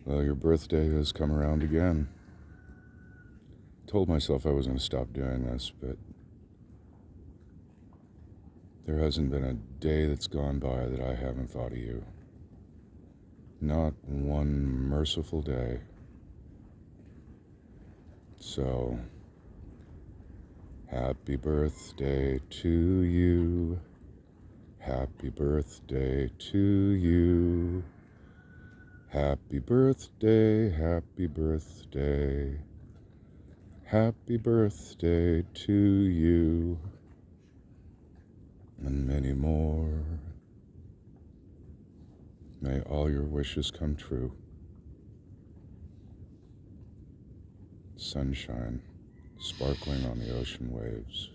Well, your birthday has come around again. Told myself I was going to stop doing this, but there hasn't been a day that's gone by that I haven't thought of you. Not one merciful day. So, happy birthday to you. Happy birthday to you. Happy birthday, happy birthday. Happy birthday to you. And many more. May all your wishes come true. Sunshine sparkling on the ocean waves.